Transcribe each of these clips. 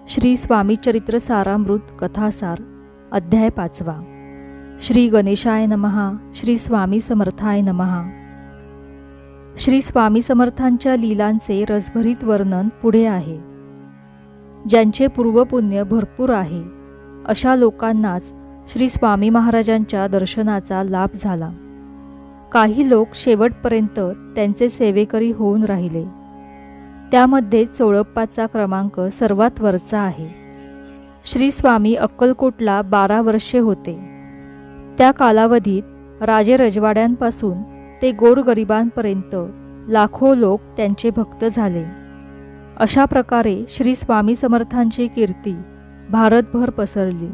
श्री स्वामी चरित्र सारामृत कथासार अध्याय 5. श्री गणेशाय नमः. श्री स्वामी समर्थाय नमः. श्री स्वामी समर्थांच्या लीलांचे रसभरीत वर्णन पुढे आहे. ज्यांचे पूर्वपुण्य भरपूर आहे अशा लोकांनाच श्री स्वामी महाराजांच्या दर्शनाचा लाभ झाला. काही लोक शेवटपर्यंत त्यांचे सेवेकरी होऊन राहिले. त्यामध्ये चोळप्पाचा क्रमांक सर्वात वरचा आहे. श्री स्वामी अक्कलकोटला 12 वर्षे होते. त्या कालावधीत राजे रजवाड्यांपासून ते गोरगरिबांपर्यंत लाखो लोक त्यांचे भक्त झाले. अशा प्रकारे श्री स्वामी समर्थांची कीर्ती भारतभर पसरली.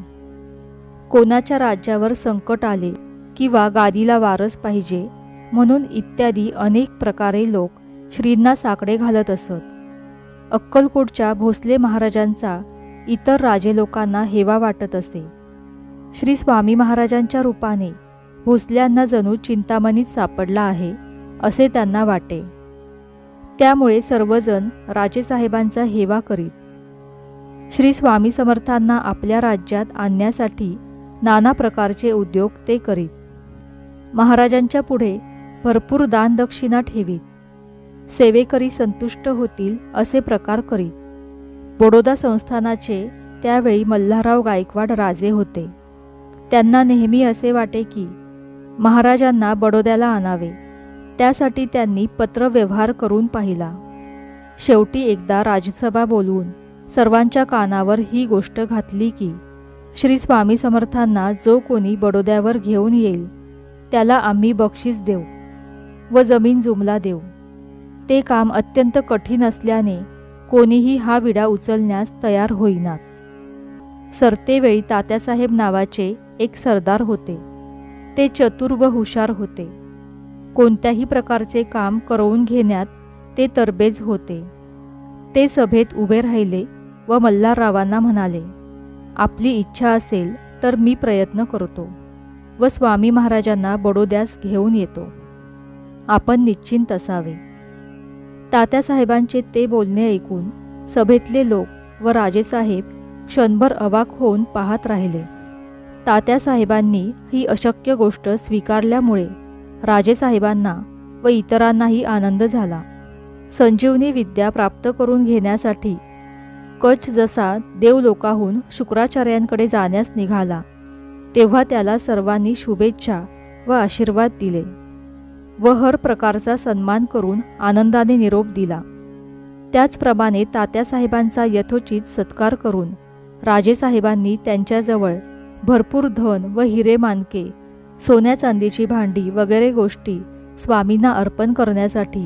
कोणाच्या राज्यावर संकट आले किंवा गादीला वारस पाहिजे म्हणून इत्यादी अनेक प्रकारे लोक श्रींना साकडे घालत असत. अक्कलकोटच्या भोसले महाराजांचा इतर राजे लोकांना हेवा वाटत असे. श्री स्वामी महाराजांच्या रूपाने भोसल्यांना जणू चिंतामणीच सापडला आहे असे त्यांना वाटे. त्यामुळे सर्वजण राजेसाहेबांचा हेवा करीत. श्री स्वामी समर्थांना आपल्या राज्यात आणण्यासाठी नाना प्रकारचे उद्योग ते करीत. महाराजांच्या पुढे भरपूर दानदक्षिणा ठेवीत. सेवेकरी संतुष्ट होतील असे प्रकार करीत. बडोदा संस्थानाचे त्यावेळी मल्हारराव गायकवाड राजे होते. त्यांना नेहमी असे वाटे की महाराजांना बडोद्याला आणावे. त्यासाठी त्यांनी पत्रव्यवहार करून पाहिला. शेवटी एकदा राजसभा बोलवून सर्वांच्या कानावर ही गोष्ट घातली की श्री स्वामी समर्थांना जो कोणी बडोद्यावर घेऊन येईल त्याला आम्ही बक्षीस देऊ व जमीन जुमला देऊ. ते काम अत्यंत कठीण असल्याने कोणीही हा विडा उचलण्यास तयार होईनात. सरतेवेळी तात्यासाहेब नावाचे एक सरदार होते. ते चतुर व हुशार होते. कोणत्याही प्रकारचे काम करवून घेण्यात ते तरबेज होते. ते सभेत उभे राहिले व मल्हाररावांना म्हणाले, आपली इच्छा असेल तर मी प्रयत्न करतो व स्वामी महाराजांना बडोद्यास घेऊन येतो. आपण निश्चिंत असावे. तात्यासाहेबांचे ते बोलणे ऐकून सभेतले लोक व राजेसाहेब क्षणभर अवाक होऊन पाहत राहिले. तात्यासाहेबांनी ही अशक्य गोष्ट स्वीकारल्यामुळे राजेसाहेबांना व इतरांनाही आनंद झाला. संजीवनी विद्या प्राप्त करून घेण्यासाठी कच जसा देवलोकाहून शुक्राचार्यांकडे जाण्यास निघाला तेव्हा त्याला सर्वांनी शुभेच्छा व आशीर्वाद दिले व हर प्रकारचा सन्मान करून आनंदाने निरोप दिला. त्याचप्रमाणे तात्यासाहेबांचा यथोचित सत्कार करून राजेसाहेबांनी त्यांच्याजवळ भरपूर धन व हिरे मानके, सोन्या चांदीची भांडी वगैरे गोष्टी स्वामींना अर्पण करण्यासाठी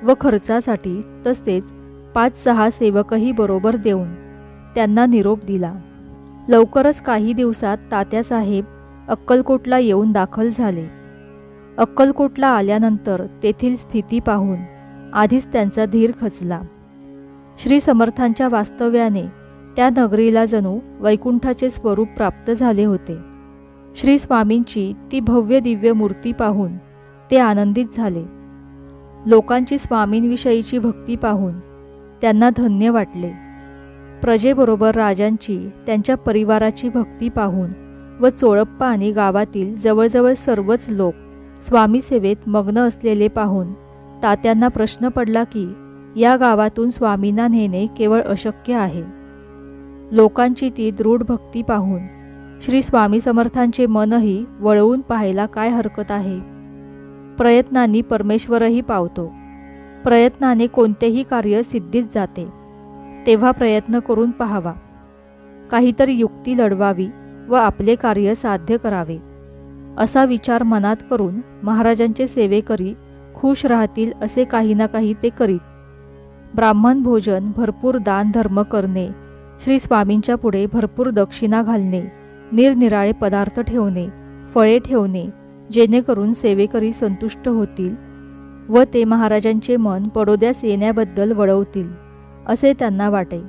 व खर्चासाठी तसेच 5-6 सेवकही बरोबर देऊन त्यांना निरोप दिला. लवकरच काही दिवसात तात्यासाहेब अक्कलकोटला येऊन दाखल झाले. अक्कलकोटला आल्यानंतर तेथील स्थिती पाहून आधीच त्यांचा धीर खचला. श्री समर्थांच्या वास्तव्याने त्या नगरीला जणू वैकुंठाचे स्वरूप प्राप्त झाले होते. श्री स्वामींची ती भव्य दिव्य मूर्ती पाहून ते आनंदित झाले. लोकांची स्वामींविषयीची भक्ती पाहून त्यांना धन्य वाटले. प्रजेबरोबर राजांची त्यांच्या परिवाराची भक्ती पाहून व चोळप्पा आणि गावातील जवळजवळ सर्वच लोक स्वामी सेवेत मग्न असलेले पाहून तात्यांना प्रश्न पडला की या गावातून स्वामींना नेणे केवळ अशक्य आहे. लोकांची ती दृढ भक्ती पाहून श्री स्वामी समर्थांचे मनही वळवून पाहायला काय हरकत आहे. प्रयत्नांनी परमेश्वरही पावतो. प्रयत्नाने कोणतेही कार्य सिद्धीस जाते. तेव्हा प्रयत्न करून पाहावा. काहीतरी युक्ती लढवावी व आपले कार्य साध्य करावे असा विचार मनात करून महाराजांचे सेवेकरी खुश राहतील असे काही ना काही ते करीत. ब्राह्मण भोजन, भरपूर दान धर्म करणे, श्री स्वामींच्या पुढे भरपूर दक्षिणा घालणे, निरनिराळे पदार्थ ठेवणे, फळे ठेवणे, जेणेकरून सेवेकरी संतुष्ट होतील व ते महाराजांचे मन बडोद्यास येण्याबद्दल वळवतील असे त्यांना वाटे.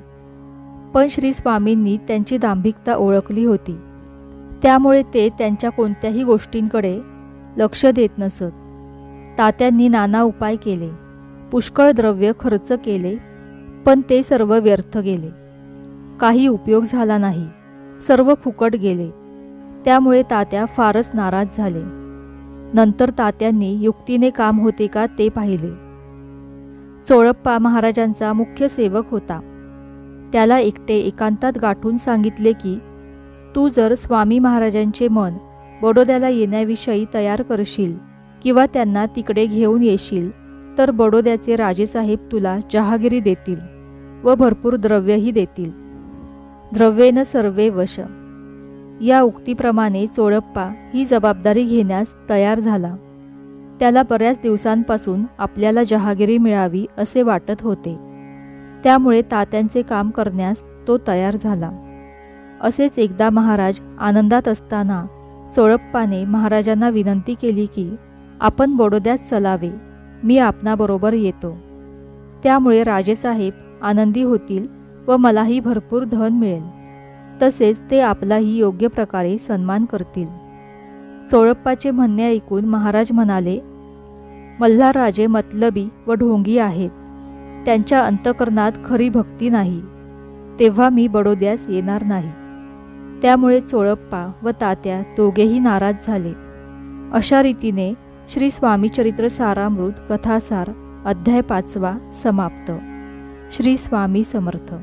पण श्री स्वामींनी त्यांची दांभिकता ओळखली होती. त्यामुळे ते त्यांच्या कोणत्याही गोष्टींकडे लक्ष देत नसत. तात्यांनी नाना उपाय केले, पुष्कळ द्रव्य खर्च केले, पण ते सर्व व्यर्थ गेले. काही उपयोग झाला नाही, सर्व फुकट गेले. त्यामुळे तात्या फारच नाराज झाले. नंतर तात्यांनी युक्तीने काम होते का ते पाहिले. चोळप्पा महाराजांचा मुख्य सेवक होता. त्याला एकटे एकांतात गाठून सांगितले की तू जर स्वामी महाराजांचे मन बडोद्याला येण्याविषयी तयार करशील किंवा त्यांना तिकडे घेऊन येशील तर बडोद्याचे राजेसाहेब तुला जहागिरी देतील व भरपूर द्रव्यही देतील. द्रव्येन सर्वे वश. या उक्तीप्रमाणे चोळप्पा ही जबाबदारी घेण्यास तयार झाला. त्याला बऱ्याच दिवसांपासून आपल्याला जहागिरी मिळावी असे वाटत होते. त्यामुळे तात्यांचे काम करण्यास तो तयार झाला. असेच एकदा महाराज आनंदात असताना चोळप्पाने महाराजांना विनंती केली की आपण बडोद्यात चलावे, मी आपणाबरोबर येतो. त्यामुळे राजेसाहेब आनंदी होतील व मलाही भरपूर धन मिळेल. तसेच ते आपलाही योग्य प्रकारे सन्मान करतील. चोळप्पाचे म्हणणे ऐकून महाराज म्हणाले, मल्हारराजे मतलबी व ढोंगी आहेत. त्यांच्या अंतःकरणात खरी भक्ती नाही, तेव्हा मी बडोद्यास येणार नाही. त्यामुळे चोळप्पा व तात्या दोघेही नाराज झाले. अशा रीतीने श्री स्वामीचरित्र सारामृत कथासार अध्याय 5 समाप्त. श्री स्वामी समर्थ.